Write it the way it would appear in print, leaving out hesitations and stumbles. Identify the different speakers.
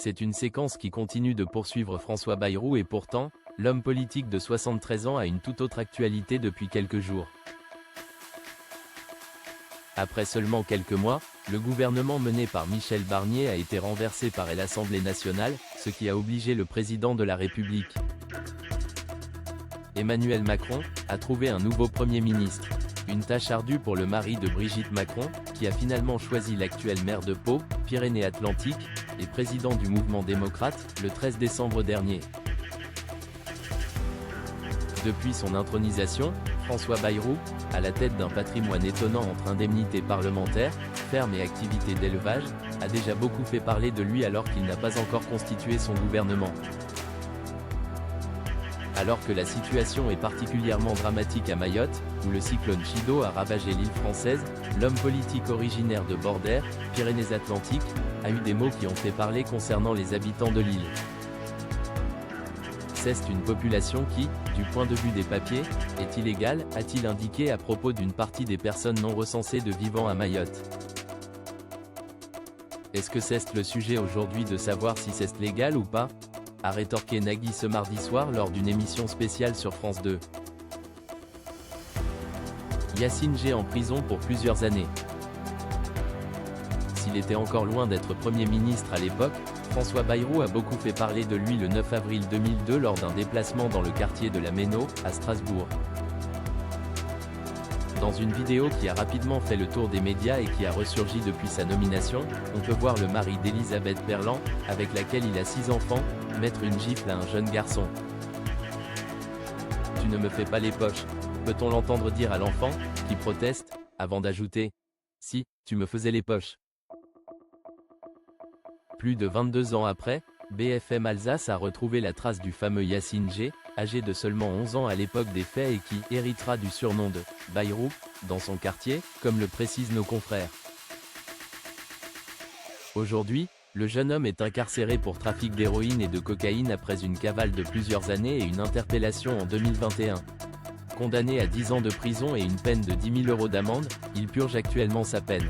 Speaker 1: C'est une séquence qui continue de poursuivre François Bayrou et pourtant, l'homme politique de 73 ans a une toute autre actualité depuis quelques jours. Après seulement quelques mois, le gouvernement mené par Michel Barnier a été renversé par l'Assemblée nationale, ce qui a obligé le président de la République, Emmanuel Macron, à trouver un nouveau Premier ministre. Une tâche ardue pour le mari de Brigitte Macron, qui a finalement choisi l'actuel maire de Pau, Pyrénées-Atlantiques, et président du mouvement démocrate, le 13 décembre dernier. Depuis son intronisation, François Bayrou, à la tête d'un patrimoine étonnant entre indemnités parlementaires, fermes et activités d'élevage, a déjà beaucoup fait parler de lui alors qu'il n'a pas encore constitué son gouvernement. Alors que la situation est particulièrement dramatique à Mayotte, où le cyclone Chido a ravagé l'île française, l'homme politique originaire de Bordère, Pyrénées-Atlantiques, a eu des mots qui ont fait parler concernant les habitants de l'île. C'est une population qui, du point de vue des papiers, est illégale, a-t-il indiqué à propos d'une partie des personnes non recensées de vivant à Mayotte. Est-ce que c'est le sujet aujourd'hui de savoir si c'est légal ou pas ? A rétorqué Nagui ce mardi soir lors d'une émission spéciale sur France 2. Yacine G en prison pour plusieurs années. S'il était encore loin d'être Premier ministre à l'époque, François Bayrou a beaucoup fait parler de lui le 9 avril 2002 lors d'un déplacement dans le quartier de la Méno, à Strasbourg. Dans une vidéo qui a rapidement fait le tour des médias et qui a ressurgi depuis sa nomination, on peut voir le mari d'Elisabeth Berland, avec laquelle il a 6 enfants, mettre une gifle à un jeune garçon. « Tu ne me fais pas les poches », peut-on l'entendre dire à l'enfant, qui proteste, avant d'ajouter « Si, tu me faisais les poches ». Plus de 22 ans après, BFM Alsace a retrouvé la trace du fameux Yacine G, âgé de seulement 11 ans à l'époque des faits et qui héritera du surnom de Bayrou, dans son quartier, comme le précisent nos confrères. Aujourd'hui, le jeune homme est incarcéré pour trafic d'héroïne et de cocaïne après une cavale de plusieurs années et une interpellation en 2021. Condamné à 10 ans de prison et une peine de 10 000 € d'amende, il purge actuellement sa peine.